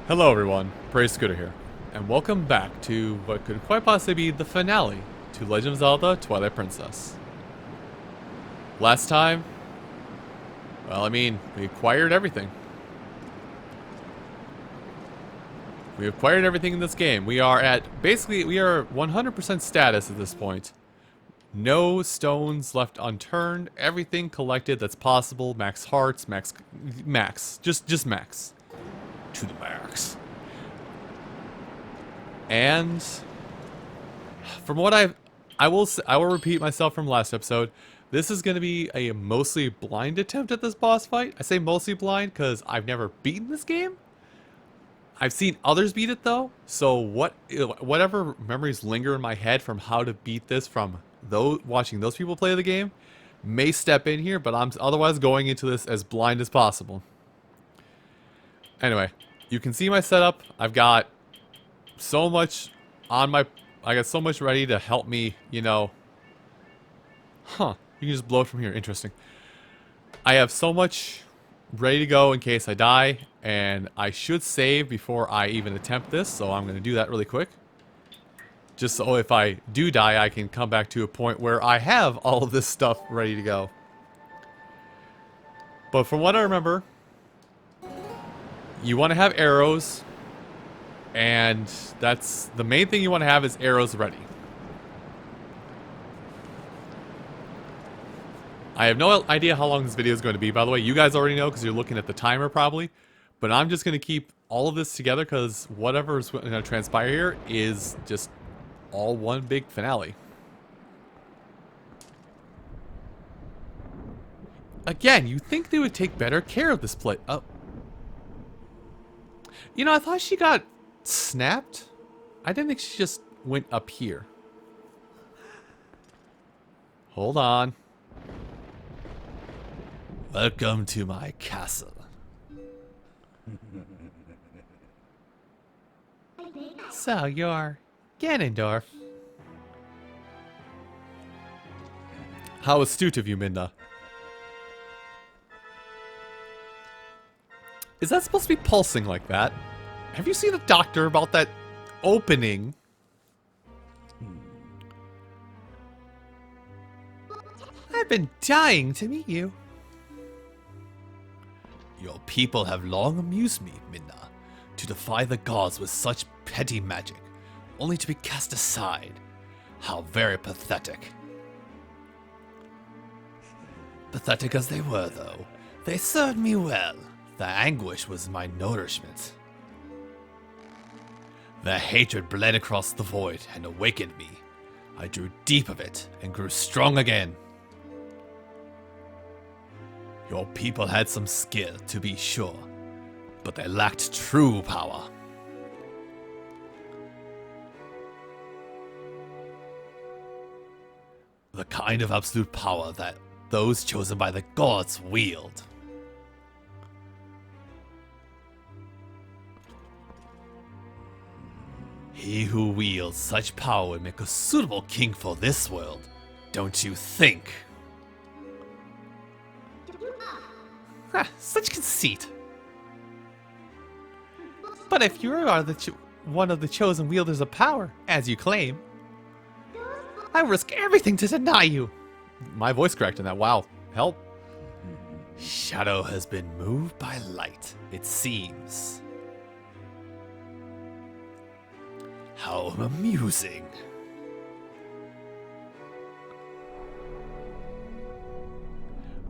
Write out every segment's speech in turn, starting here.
Hello everyone, Praise Scooter here, and welcome back to what could quite possibly be the finale to Legend of Zelda Twilight Princess. Last time, well, we acquired everything. We acquired everything in this game. We are 100% status at this point. No stones left unturned, everything collected that's possible, max hearts, max, just max. To the max. And from what I will repeat myself from last episode. This is going to be a mostly blind attempt at this boss fight. I say mostly blind because I've never beaten this game. I've seen others beat it though. So whatever memories linger in my head from how to beat this from watching those people play the game may step in here, but I'm otherwise going into this as blind as possible. Anyway, you can see my setup. I've got so much I got so much ready to help me, you know. Huh. You can just blow it from here. Interesting. I have so much ready to go in case I die, and I should save before I even attempt this, so I'm going to do that really quick. Just so if I do die, I can come back to a point where I have all of this stuff ready to go. But from what I remember, you want to have arrows, and that's the main thing you want to have is arrows ready. I have no idea how long this video is going to be, by the way. You guys already know because you're looking at the timer probably. But I'm just going to keep all of this together because whatever is going to transpire here is just all one big finale. Again, you think they would take better care of this place. Oh. You know, I thought she got snapped. I didn't think she just went up here. Hold on. Welcome to my castle. So you're Ganondorf. How astute of you, Minna. Is that supposed to be pulsing like that? Have you seen a doctor about that opening? I've been dying to meet you. Your people have long amused me, Minna, to defy the gods with such petty magic, only to be cast aside. How very pathetic. Pathetic as they were, though, they served me well. The anguish was my nourishment. Their hatred bled across the void and awakened me. I drew deep of it and grew strong again. Your people had some skill, to be sure, but they lacked true power. The kind of absolute power that those chosen by the gods wield. He who wields such power would make a suitable king for this world, don't you think? Such conceit. But if you are one of the chosen wielders of power, as you claim, I risk everything to deny you. My voice cracked in that. Wow. Help. Shadow has been moved by light, it seems. How amusing.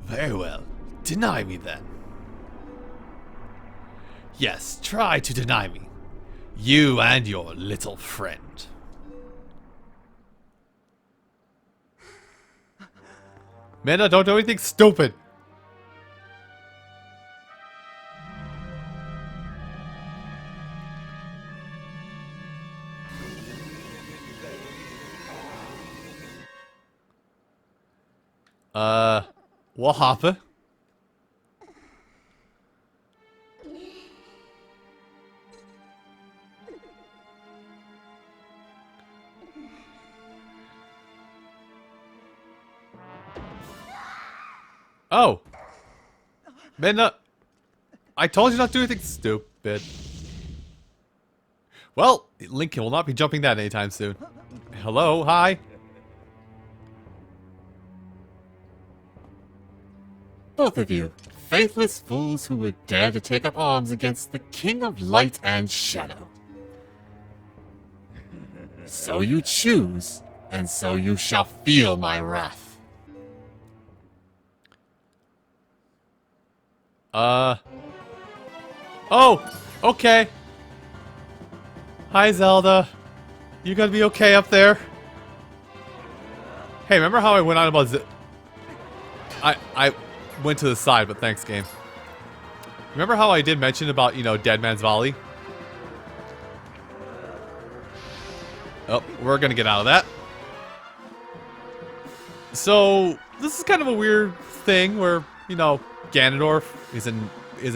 Very well. Deny me then. Yes, try to deny me. You and your little friend. Minna, don't do anything stupid. What happened? Oh. Minna, I told you not to do anything stupid. Well, Link will not be jumping that anytime soon. Hello, hi. Both of you, faithless fools who would dare to take up arms against the King of Light and Shadow. So you choose, and so you shall feel my wrath. Oh, okay. Hi, Zelda. You gonna be okay up there? Hey, remember how I went on about I went to the side, but thanks, game. Remember how I did mention about, you know, Dead Man's Volley? Oh, we're gonna get out of that. So, this is kind of a weird thing where, you know, Ganondorf is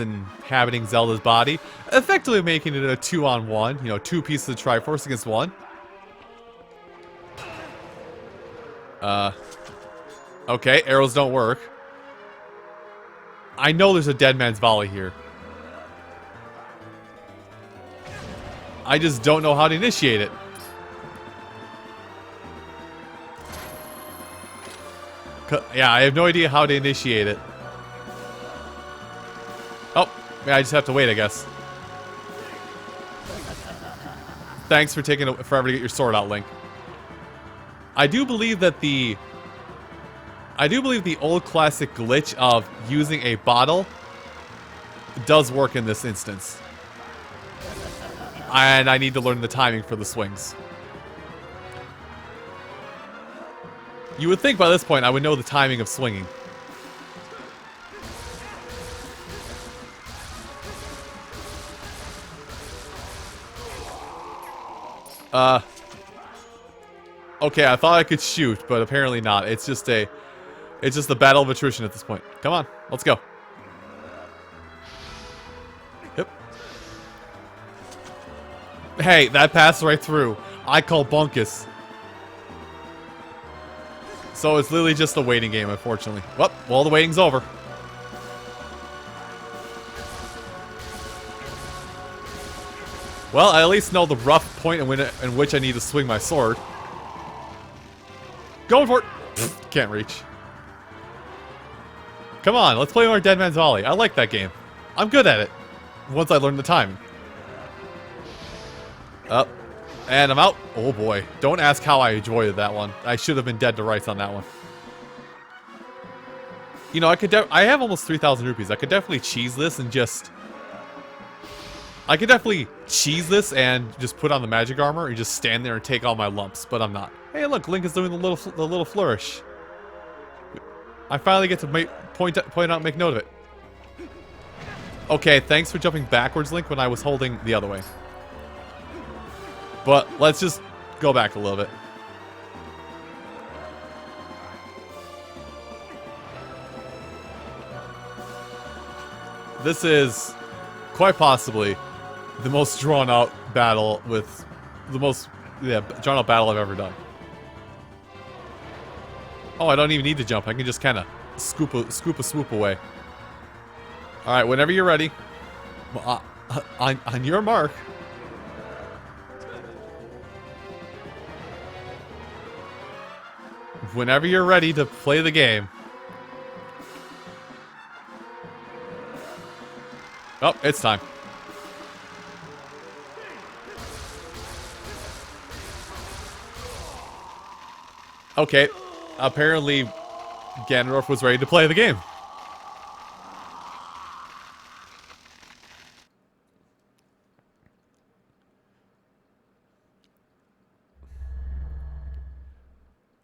inhabiting Zelda's body, effectively making it a 2-on-1, you know, 2 pieces of Triforce against 1. Okay, arrows don't work. I know there's a Dead Man's Volley here. I just don't know how to initiate it. Yeah, I have no idea how to initiate it. Oh, yeah, I just have to wait, I guess. Thanks for taking forever to get your sword out, Link. I do believe the old classic glitch of using a bottle does work in this instance. And I need to learn the timing for the swings. You would think by this point I would know the timing of swinging. Okay, I thought I could shoot, but apparently not. It's just the battle of attrition at this point. Come on, let's go. Yep. Hey, that passed right through. I call bunkus. So it's literally just a waiting game, unfortunately. Well, the waiting's over. Well, I at least know the rough point in which I need to swing my sword. Going for it! Pfft, can't reach. Come on, let's play more Dead Man's Volley. I like that game. I'm good at it. Once I learn the timing. Up. And I'm out. Oh boy. Don't ask how I enjoyed that one. I should have been dead to rights on that one. You know, I have almost 3,000 rupees. I could definitely cheese this and just... I could definitely cheese this and just put on the magic armor and just stand there and take all my lumps, but I'm not. Hey, look, Link is doing the little flourish. I finally get to point out, make note of it. Okay, thanks for jumping backwards, Link, when I was holding the other way. But let's just go back a little bit. This is quite possibly the most drawn out battle with the most drawn out battle I've ever done. Oh, I don't even need to jump. I can just kind of swoop away. All right, whenever you're ready. On your mark. Whenever you're ready to play the game. Oh, it's time. Okay, apparently Ganondorf was ready to play the game.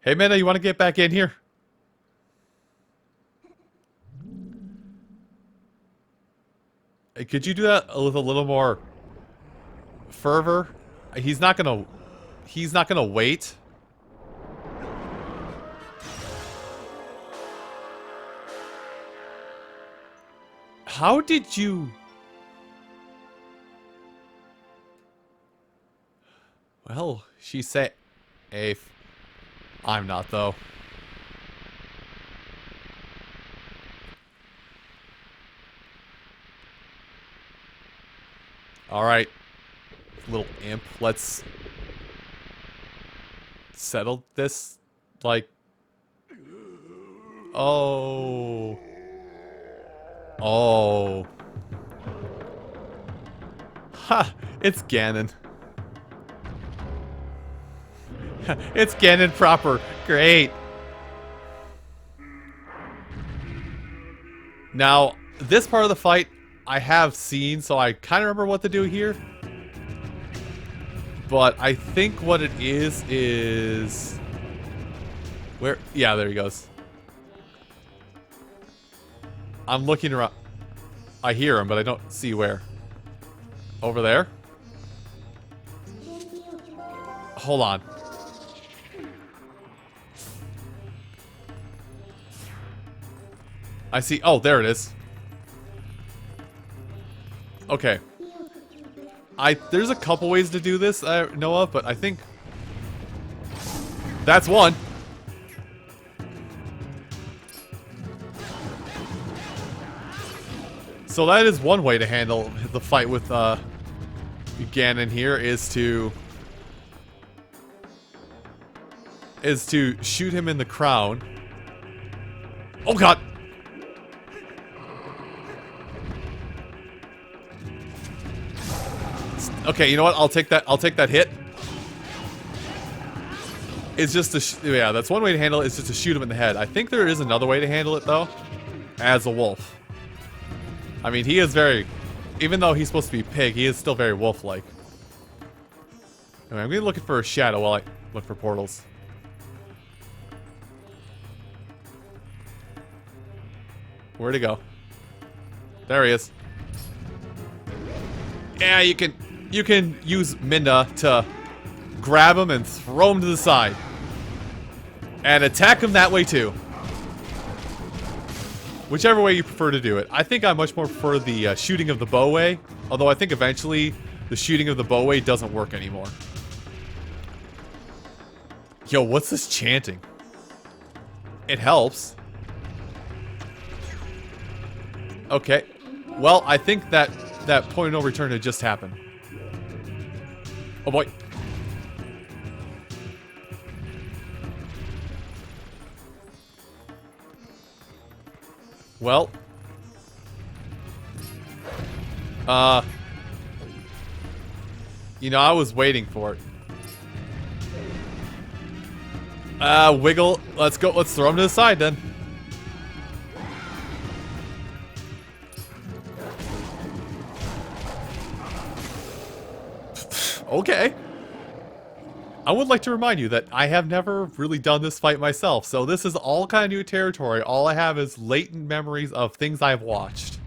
Hey, Mena, you want to get back in here? Hey, could you do that with a little more fervor? He's not gonna wait. How did you... Well, she's safe. I'm not, though. Alright. little imp. Let's settle this. Like, oh. Oh. Ha! It's Ganon. It's Ganon proper. Great. Now, this part of the fight I have seen, so I kind of remember what to do here. But I think what it is... Where? Yeah, there he goes. I'm looking around. I hear him, but I don't see where. Over there? Hold on. I see. Oh, there it is. Okay. There's a couple ways to do this I know of, but I think that's one. So that is one way to handle the fight with Ganon here is to shoot him in the crown. Oh god. Okay, you know what? I'll take that hit. It's just to yeah, that's one way to handle it. Is just to shoot him in the head. I think there is another way to handle it though, as a wolf. I mean, he is very, even though he's supposed to be pig, he is still very wolf-like. Anyway, I'm gonna be looking for a shadow while I look for portals. Where'd he go? There he is. Yeah, you can use Minda to grab him and throw him to the side. And attack him that way too. Whichever way you prefer to do it. I think I much more prefer the shooting of the bow way. Although I think eventually the shooting of the bow way doesn't work anymore. Yo, what's this chanting? It helps. Okay. Well, I think that point of no return had just happened. Oh boy. Well. You know, I was waiting for it. Wiggle. Let's go. Let's throw him to the side then. Okay. I would like to remind you that I have never really done this fight myself, so this is all kind of new territory. All I have is latent memories of things I've watched.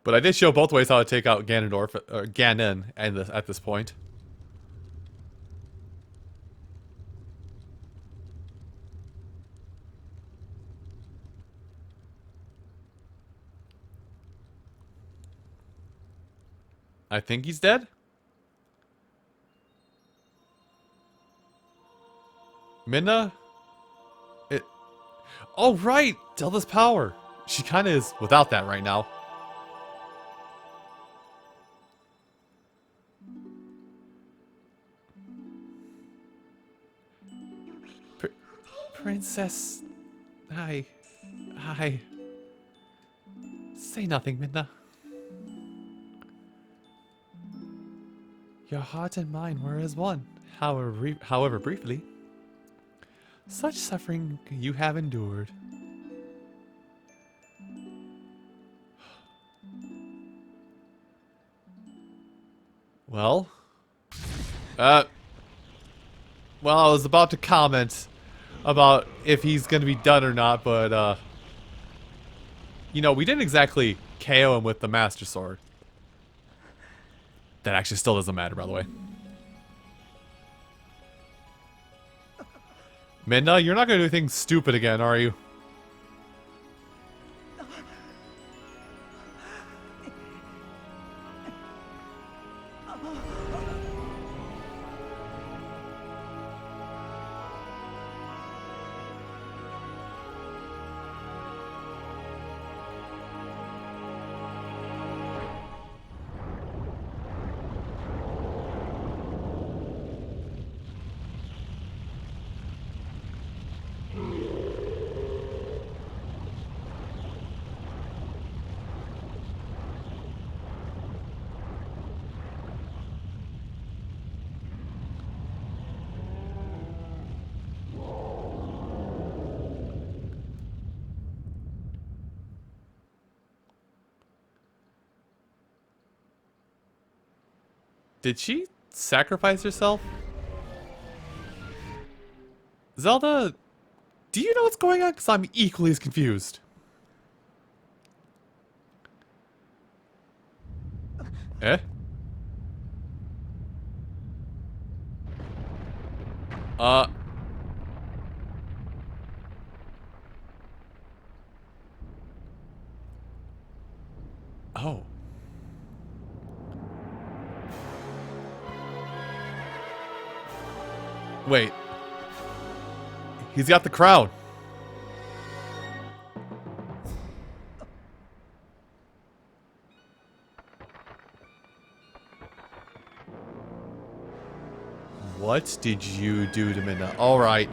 But I did show both ways how to take out Ganondorf, or Ganon, at this point. I think he's dead. Minna? Oh, right! Zelda's power. She kind of is without that right now. Princess. Hi. Say nothing, Minna. Your heart and mind were as one, however briefly. Such suffering you have endured. Well, I was about to comment about if he's gonna be done or not, but you know, we didn't exactly KO him with the Master Sword. That actually still doesn't matter, by the way. Minna, you're not gonna do anything stupid again, are you? Did she sacrifice herself? Zelda, do you know what's going on? Because I'm equally as confused. Eh? Oh. Wait. He's got the crown. What did you do to Minna? Alright.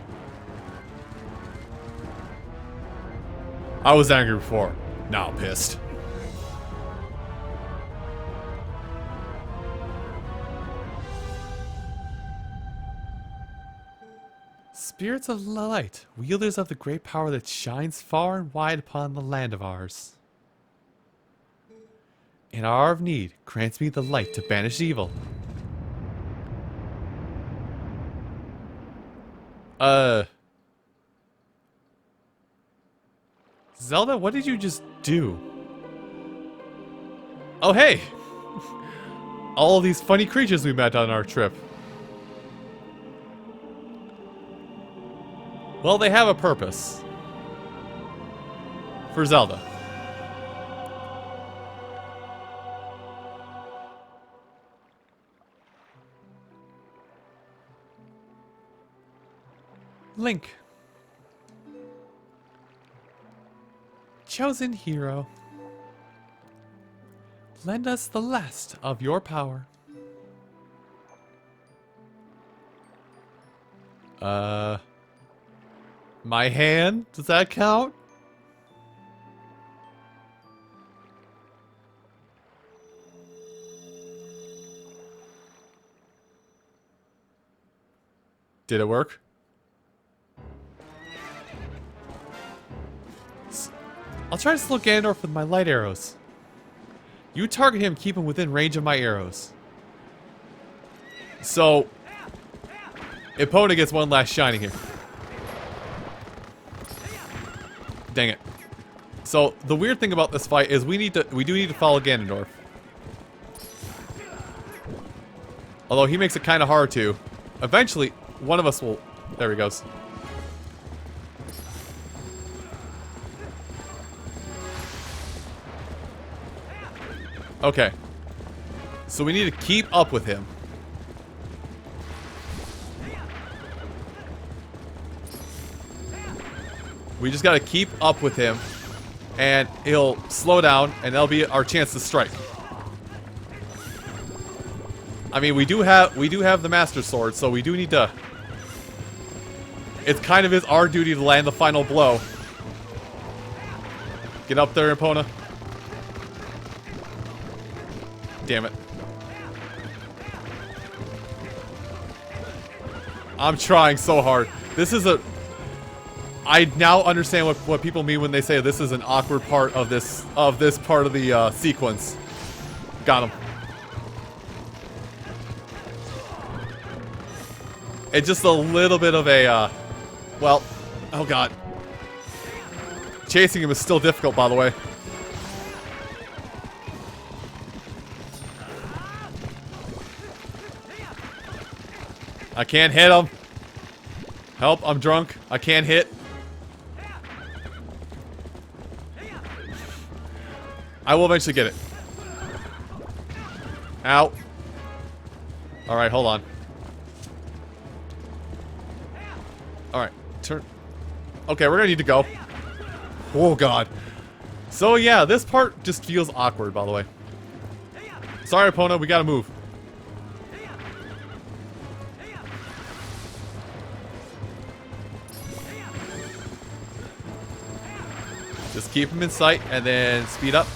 I was angry before. Now I'm pissed. Spirits of light, wielders of the great power that shines far and wide upon the land of ours. In our hour of need, grant me the light to banish evil. Zelda, what did you just do? Oh, hey! All of these funny creatures we met on our trip. Well, they have a purpose. For Zelda. Link. Chosen hero. Lend us the last of your power. My hand? Does that count? Did it work? I'll try to slow Ganondorf with my light arrows. You target him, keep him within range of my arrows. So, Epona gets one last shining here. Dang it. So, the weird thing about this fight is we do need to follow Ganondorf. Although he makes it kind of hard to. Eventually, one of us will... There he goes. Okay. So we need to keep up with him. We just gotta keep up with him. And he'll slow down, and that'll be our chance to strike. I mean, we do have the Master Sword, so we do need to... It kind of is our duty to land the final blow. Get up there, Epona. Damn it. I'm trying so hard. This is a... I now understand what people mean when they say this is an awkward part of this part of the sequence. Got him. It's just a little bit of a, well, oh god. Chasing him is still difficult, by the way. I can't hit him. Help, I'm drunk. I can't hit. I will eventually get it. Ow. Alright, hold on. Alright, turn. Okay, we're gonna need to go. Oh god. So yeah, this part just feels awkward, by the way. Sorry, Epona, we gotta move. Just keep him in sight and then speed up.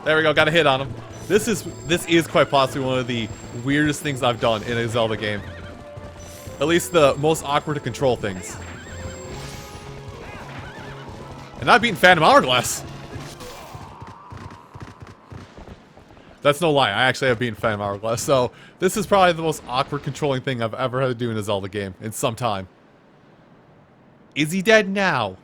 There we go, got a hit on him. This is quite possibly one of the weirdest things I've done in a Zelda game. At least the most awkward to control things. And I've beaten Phantom Hourglass. That's no lie. I actually have beaten Phantom Hourglass, so this is probably the most awkward controlling thing I've ever had to do in a Zelda game in some time. Is he dead now?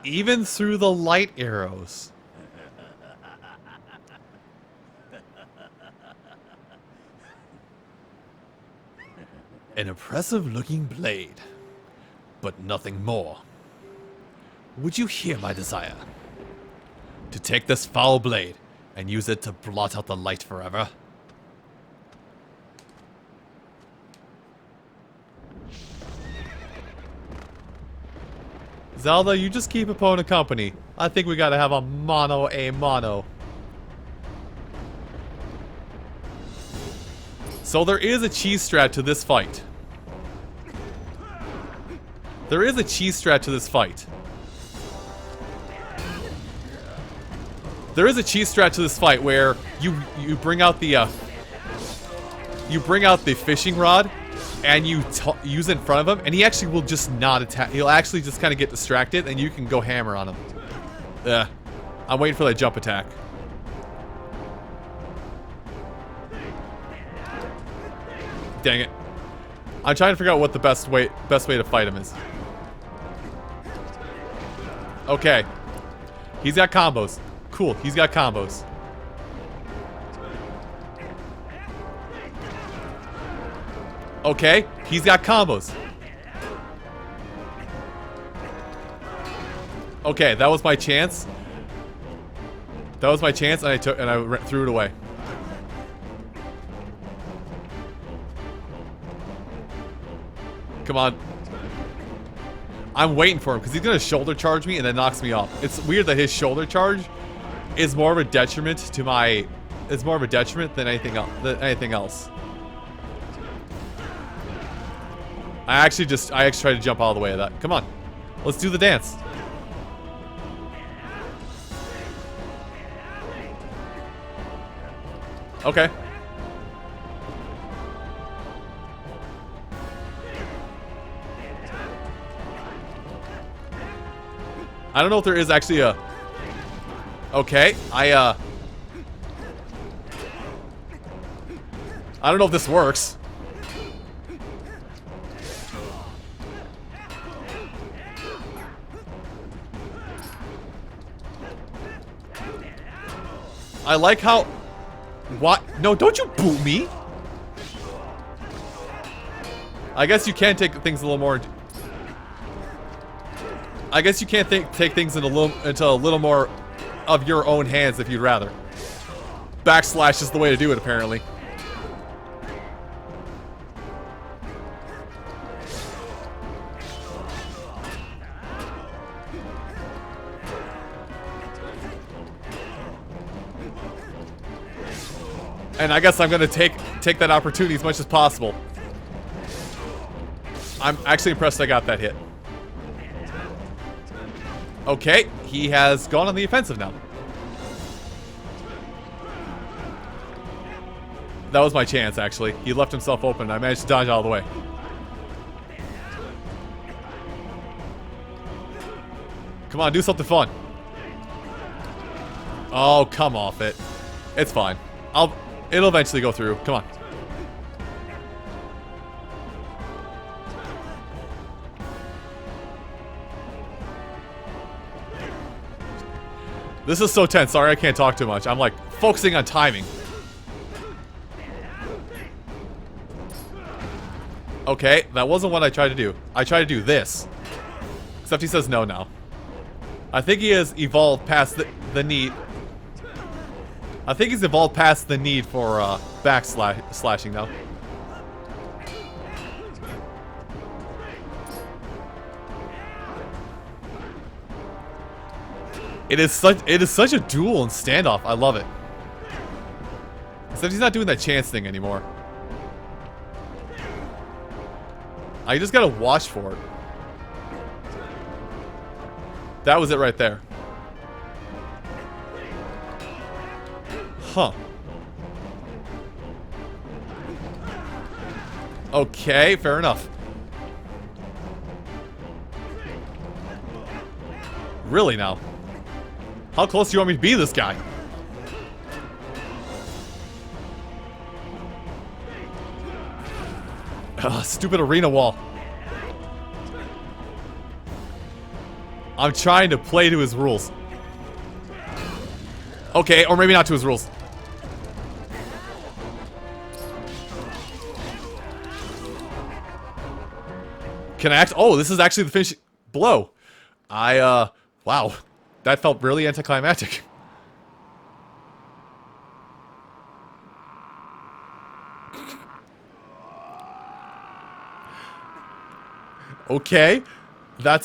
Even through the light arrows. An impressive looking blade, but nothing more. Would you hear my desire? To take this foul blade and use it to blot out the light forever? Zelda, you just keep opponent company. I think we gotta have a mano a mano. So there is a cheese strat to this fight. There is a cheese strat to this fight. There is a cheese strat to this fight where you bring out the fishing rod and you use it in front of him, and he actually will just not attack. He'll actually just kind of get distracted, and you can go hammer on him. I'm waiting for that jump attack. Dang it. I'm trying to figure out what the best way to fight him is. Okay. He's got combos. Cool, he's got combos. Okay, he's got combos. Okay, that was my chance. That was my chance, and I threw it away. Come on. I'm waiting for him because he's gonna shoulder charge me and then knocks me off. It's weird that his shoulder charge is more of a detriment to my. It's more of a detriment than anything else. I actually tried to jump all the way of that. Come on, let's do the dance. Okay. I don't know if there is actually a... Okay, I don't know if this works. I like how... What? No, don't you boot me! I guess you can take things a little more... I guess you can't take things into a little more of your own hands if you'd rather. Backslash is the way to do it, apparently. And I guess I'm gonna take that opportunity as much as possible. I'm actually impressed I got that hit. Okay, he has gone on the offensive now. That was my chance, actually. He left himself open, and I managed to dodge all the way. Come on, do something fun. Oh, come off it. It's fine. It'll eventually go through. Come on. This is so tense. Sorry, I can't talk too much. I'm like focusing on timing. Okay, that wasn't what I tried to do. I tried to do this. Except he says no now. I think he has evolved past the need. I think he's evolved past the need for backslashing now. It is such a duel and standoff. I love it. Except he's not doing that chance thing anymore. I just gotta watch for it. That was it right there. Huh. Okay, fair enough. Really now? How close do you want me to be to this guy? Ugh, stupid arena wall. I'm trying to play to his rules. Okay, or maybe not to his rules. Can I act? Oh, this is actually the finish blow. Wow. That felt really anticlimactic. Okay. That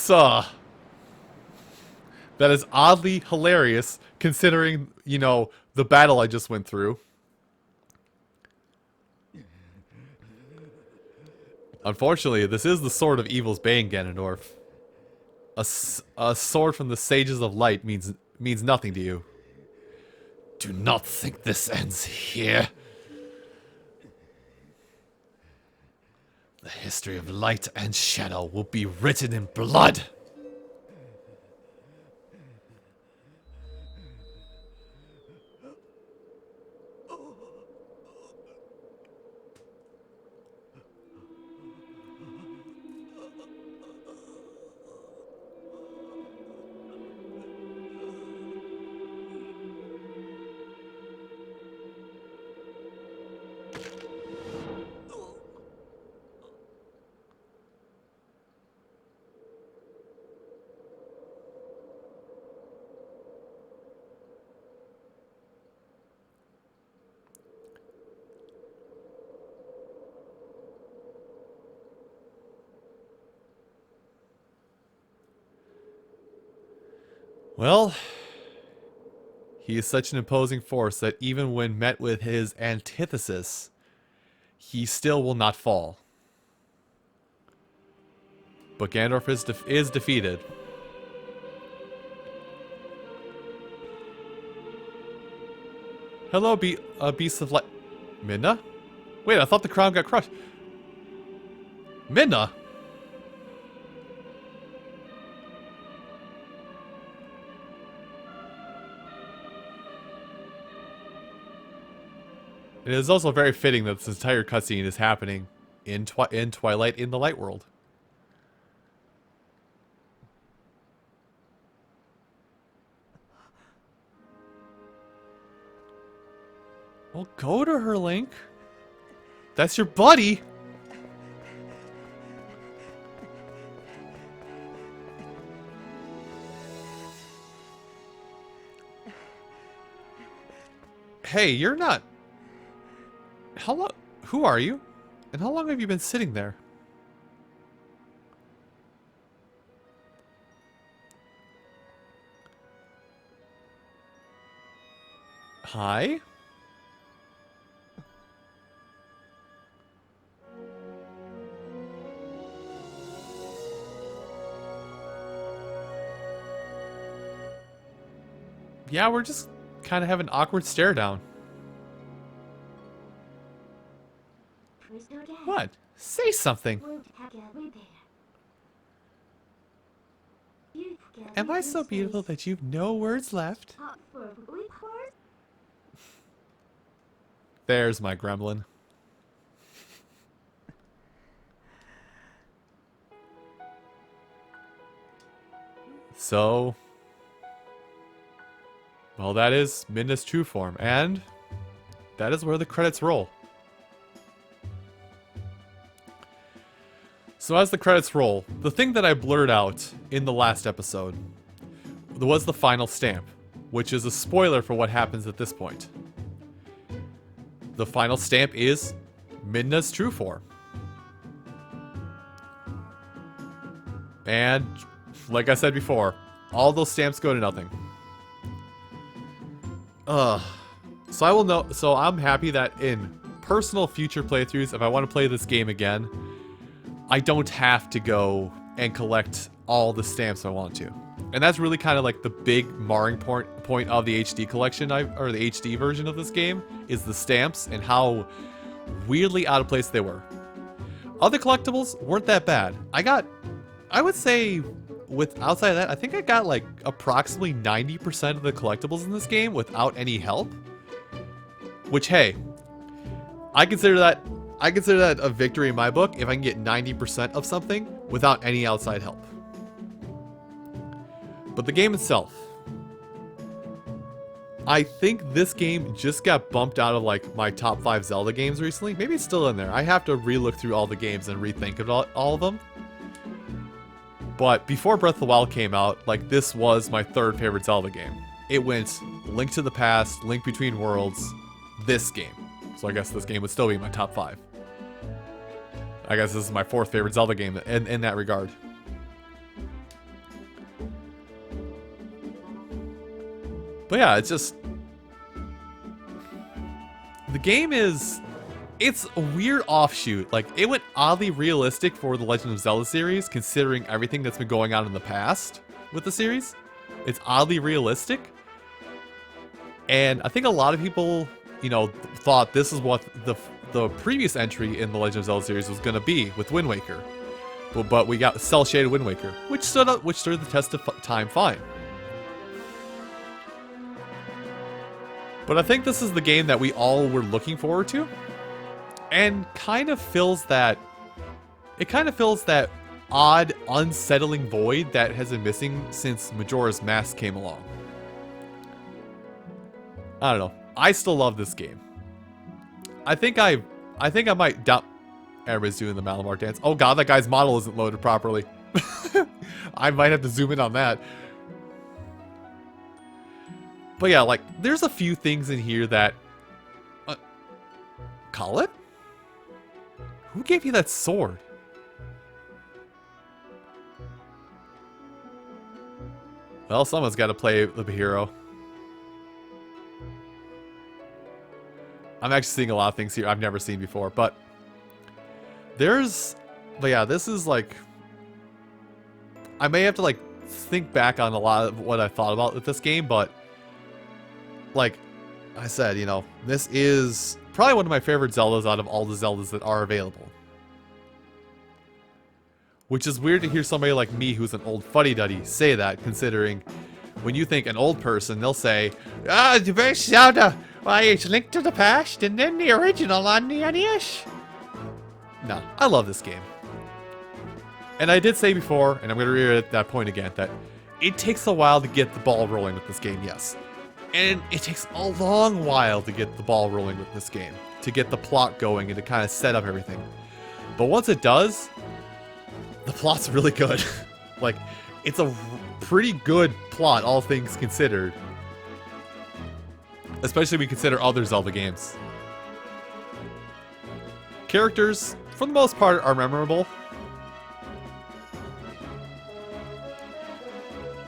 is oddly hilarious considering, you know, the battle I just went through. Unfortunately, this is the Sword of Evil's Bane, Ganondorf. A sword from the Sages of Light means nothing to you. Do not think this ends here. The history of light and shadow will be written in blood. Well, he is such an imposing force that even when met with his antithesis, he still will not fall. But Ganondorf is defeated. Hello, Beast of Light. Midna? Wait, I thought the crown got crushed. Midna? It is also very fitting that this entire cutscene is happening in Twilight in the Light World. Well, go to her, Link. That's your buddy. Hey, you're not... How long? Who are you? And how long have you been sitting there? Hi? Yeah, we're just kind of having an awkward stare down. What? Say something. Am I so beautiful that you've no words left? There's my gremlin. So... well, that is Midna's true form, and that is where the credits roll. So as the credits roll, the thing that I blurred out in the last episode was the final stamp, which is a spoiler for what happens at this point. The final stamp is Midna's true form. And, like I said before, all those stamps go to nothing. So I will know. So I'm happy that in personal future playthroughs, if I want to play this game again, I don't have to go and collect all the stamps I want to. And that's really kind of like the big marring point of the HD collection, or the HD version of this game, is the stamps and how weirdly out of place they were. Other collectibles weren't that bad. I would say with outside of that, I think I got like approximately 90% of the collectibles in this game without any help. Which, hey, I consider that a victory in my book if I can get 90% of something without any outside help. But the game itself, I think this game just got bumped out of like my top 5 Zelda games recently. Maybe it's still in there. I have to re-look through all the games and rethink of all of them. But before Breath of the Wild came out, like this was my 3rd favorite Zelda game. It went Link to the Past, Link Between Worlds, this game. So I guess this game would still be my top 5. I guess this is my 4th favorite Zelda game in that regard. But yeah, it's just... the game is... it's a weird offshoot. Like, it went oddly realistic for the Legend of Zelda series, considering everything that's been going on in the past with the series. It's oddly realistic. And I think a lot of people, you know, thought this is what the previous entry in the Legend of Zelda series was going to be with Wind Waker. But we got cel-shaded Wind Waker, which stood the test of time fine. But I think this is the game that we all were looking forward to. And kind of fills that... it kind of fills that odd, unsettling void that has been missing since Majora's Mask came along. I don't know. I still love this game. I think I might doubt... everybody's doing the Malamar dance. Oh god, that guy's model isn't loaded properly. I might have to zoom in on that. But yeah, like, there's a few things in here that... call it? Who gave you that sword? Well, someone's got to play the hero. I'm actually seeing a lot of things here I've never seen before, but... but yeah, this is like... I may have to, like, think back on a lot of what I thought about with this game, but... like I said, you know, this is probably one of my favorite Zeldas out of all the Zeldas that are available. Which is weird to hear somebody like me, who's an old fuddy-duddy, say that, considering when you think an old person, they'll say, "Ah, the best Zelda! Why, it's Link to the Past and then the original on the NES." No, I love this game. And I did say before, and I'm going to reiterate that point again, that it takes a while to get the ball rolling with this game, yes. And it takes a long while to get the ball rolling with this game, to get the plot going and to kind of set up everything. But once it does, the plot's really good. Like, it's a pretty good plot, all things considered. Especially when we consider other Zelda games. Characters, for the most part, are memorable.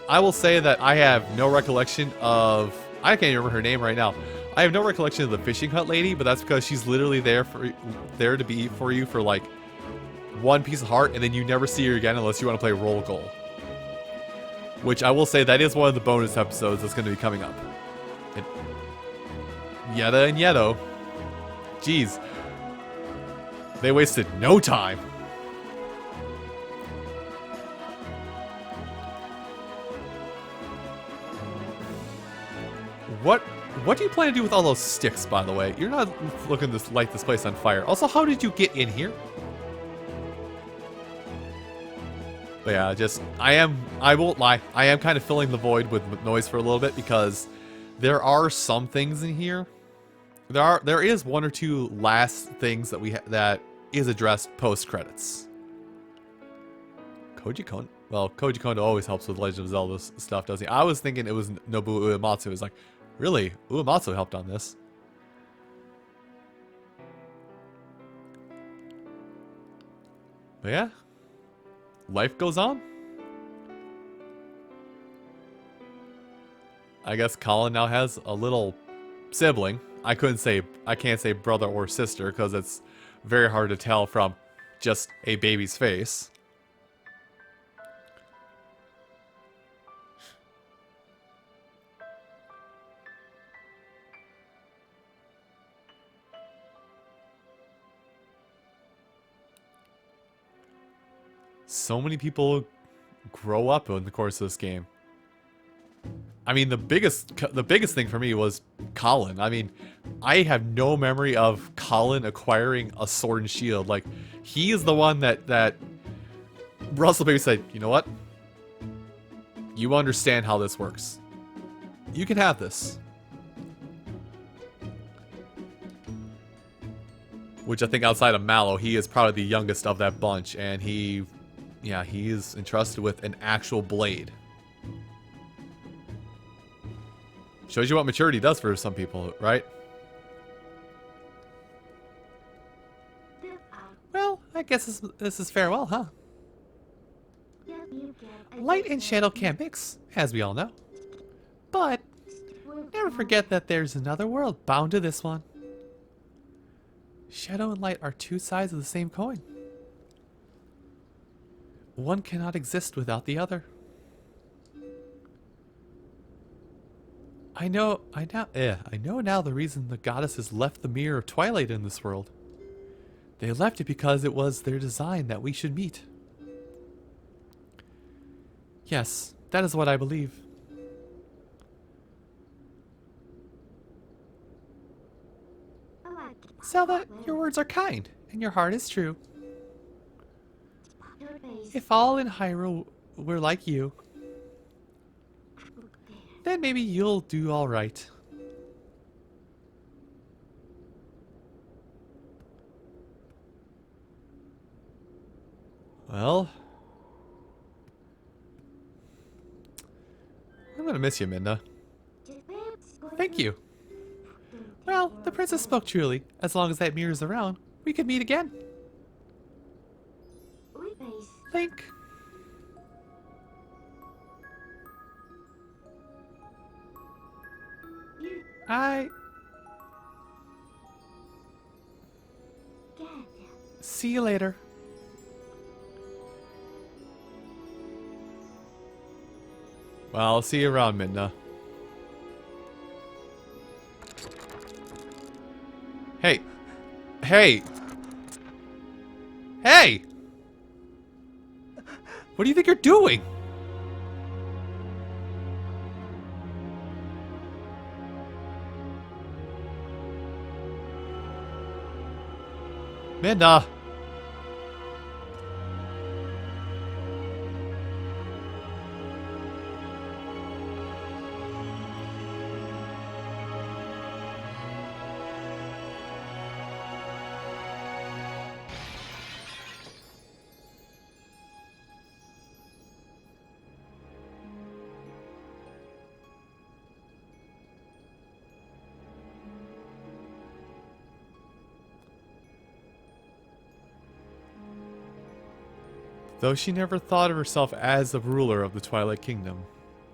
I will say that I have no recollection of... I can't remember her name right now. I have no recollection of the fishing hut lady, but that's because she's literally there to be for you for like one piece of heart, and then you never see her again unless you want to play roll goal. Which I will say that is one of the bonus episodes that's going to be coming up. And Yetta and Yetto. Jeez. They wasted no time. What do you plan to do with all those sticks, by the way? You're not looking to light this place on fire. Also, how did you get in here? But yeah, I won't lie, I am kind of filling the void with noise for a little bit because there are some things in here. There is one or two last things that that is addressed post-credits. Koji Kondo? Well, Koji Kondo always helps with Legend of Zelda stuff, doesn't he? I was thinking it was Nobuo Uematsu. It was like, really? Uematsu helped on this. But yeah. Life goes on. I guess Colin now has a little sibling. I can't say brother or sister because it's very hard to tell from just a baby's face. So many people grow up in the course of this game. I mean, the biggest thing for me was Colin. I mean, I have no memory of Colin acquiring a sword and shield. Like, he is the one that Russell Baby said, you know what? You understand how this works. You can have this. Which I think outside of Mallow, he is probably the youngest of that bunch, and he is entrusted with an actual blade. Shows you what maturity does for some people, right? Well, I guess this is farewell, huh? Light and shadow can't mix, as we all know. But never forget that there's another world bound to this one. Shadow and light are two sides of the same coin. One cannot exist without the other. I know now the reason the goddesses left the mirror of Twilight in this world. They left it because it was their design that we should meet. Yes, that is what I believe. Zelda, your words are kind, and your heart is true. If all in Hyrule were like you, then maybe you'll do all right. Well, I'm gonna miss you, Minda. Thank you. Well, the princess spoke truly. As long as that mirror's around, we could meet again. Link. See you later. Well, I'll see you around, Minda. Hey. Hey! Hey! What do you think you're doing? Minda! Though she never thought of herself as the ruler of the Twilight Kingdom,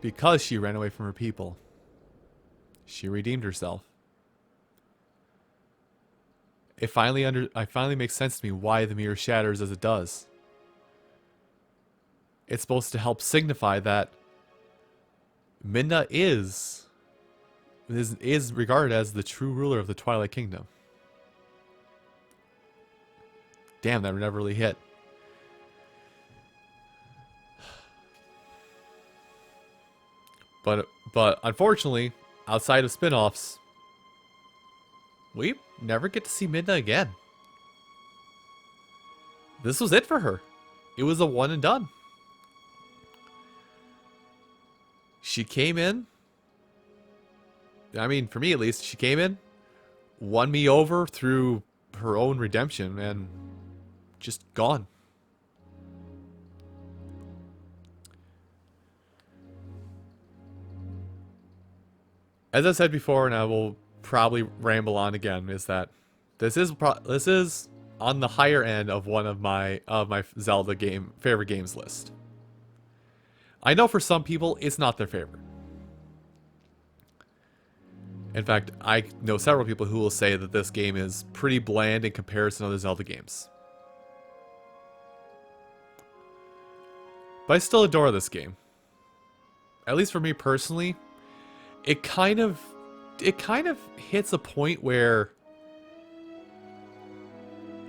because she ran away from her people, she redeemed herself. It finally makes sense to me why the mirror shatters as it does. It's supposed to help signify that Minda is regarded as the true ruler of the Twilight Kingdom. Damn, that never really hit. But unfortunately, outside of spin-offs, we never get to see Minda again. This was it for her. It was a one and done. She came in. I mean, for me at least, she came in, won me over through her own redemption, and just gone. As I said before, and I will probably ramble on again, is that this is on the higher end of one of my Zelda favorite games list. I know for some people it's not their favorite. In fact, I know several people who will say that this game is pretty bland in comparison to other Zelda games. But I still adore this game. At least for me personally. It kind of hits a point where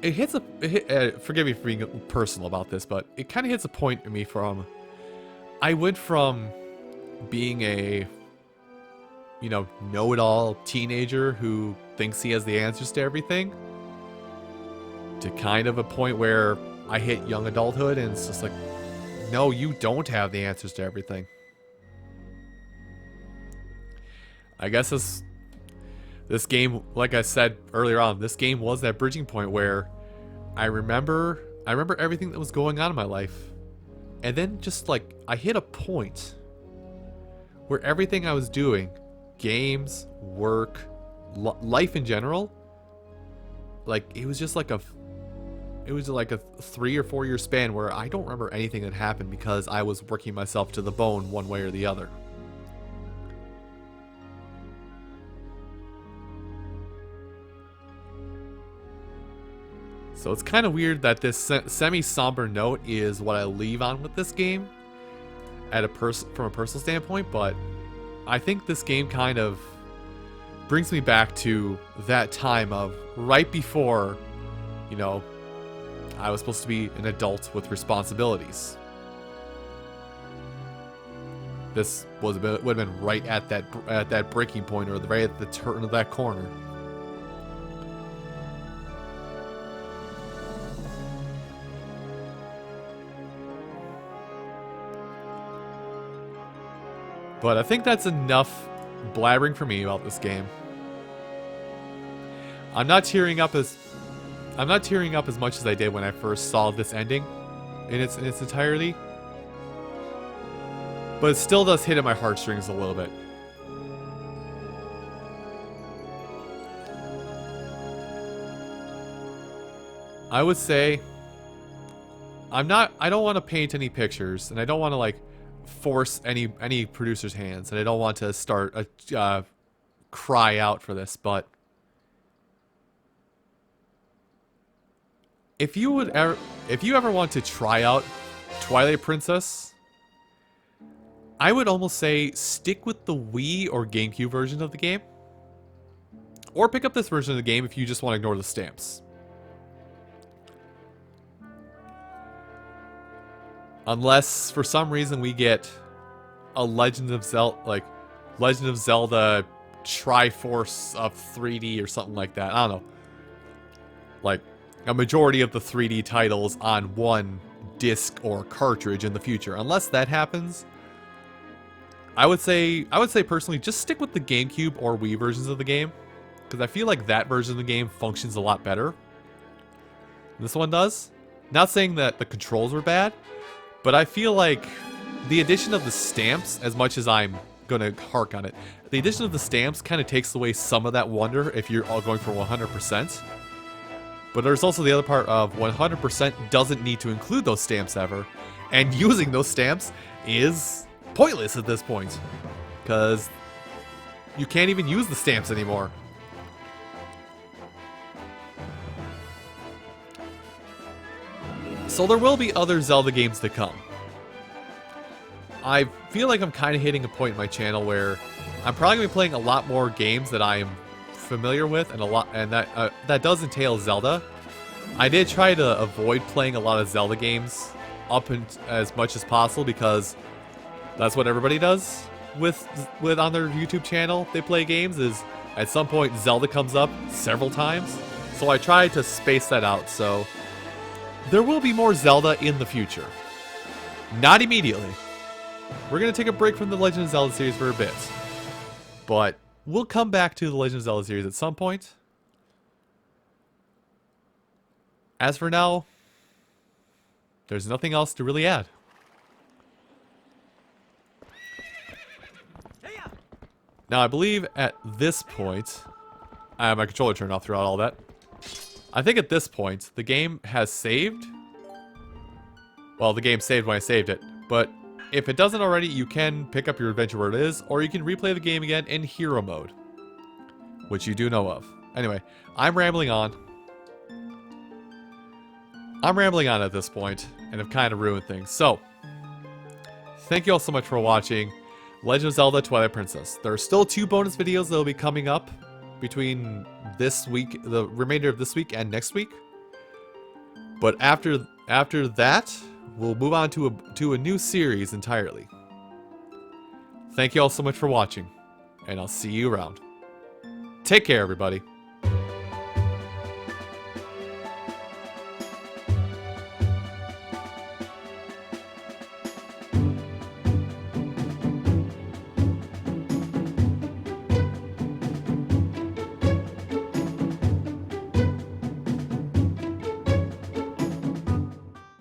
forgive me for being personal about this, but it kind of hits a point in me from I went from being a, you know-it-all teenager who thinks he has the answers to everything to kind of a point where I hit young adulthood and it's just like, no, you don't have the answers to everything. I guess this game, like I said earlier on, this game was that bridging point where I remember everything that was going on in my life. And then just like I hit a point where everything I was doing, games, work, life in general, like it was just like a 3 or 4 year span where I don't remember anything that happened because I was working myself to the bone one way or the other. So it's kind of weird that this semi-somber note is what I leave on with this game from a personal standpoint, but I think this game kind of brings me back to that time of right before, you know, I was supposed to be an adult with responsibilities. This would have been right at that breaking point, or right at the turn of that corner. But I think that's enough blabbering for me about this game. I'm not tearing up as much as I did when I first saw this ending in its entirety. But it still does hit at my heartstrings a little bit. I would say I don't want to paint any pictures, and I don't want to like force any producer's hands, and I don't want to start a cry out for this, but if you ever want to try out Twilight Princess, I would almost say stick with the Wii or GameCube version of the game, or pick up this version of the game if you just want to ignore the stamps. Unless for some reason we get a Legend of Zelda Triforce of 3D or something like that. I don't know. Like a majority of the 3D titles on one disc or cartridge in the future. Unless that happens, I would say personally just stick with the GameCube or Wii versions of the game, because I feel like that version of the game functions a lot better than this one does. Not saying that the controls were bad, but I feel like the addition of the stamps, as much as I'm going to hark on it, the addition of the stamps kind of takes away some of that wonder if you're all going for 100%. But there's also the other part of 100% doesn't need to include those stamps ever, and using those stamps is pointless at this point, because you can't even use the stamps anymore. So there will be other Zelda games to come. I feel like I'm kind of hitting a point in my channel where I'm probably going to be playing a lot more games that I am familiar with, and that does entail Zelda. I did try to avoid playing a lot of Zelda games as much as possible, because that's what everybody does with on their YouTube channel. They play games, is at some point Zelda comes up several times. So I tried to space that out, so there will be more Zelda in the future. Not immediately. We're going to take a break from the Legend of Zelda series for a bit. But we'll come back to the Legend of Zelda series at some point. As for now, there's nothing else to really add. Now, I believe at this point, I have my controller turned off throughout all that. I think at this point, the game has saved. Well, the game saved when I saved it, but if it doesn't already, you can pick up your adventure where it is, or you can replay the game again in hero mode, which you do know of. Anyway, I'm rambling on. At this point, and have kind of ruined things. So, thank you all so much for watching Legend of Zelda Twilight Princess. There are still 2 bonus videos that will be coming up between this week, the remainder of this week and next week. But after that, we'll move on to a new series entirely. Thank you all so much for watching, and I'll see you around. Take care, everybody.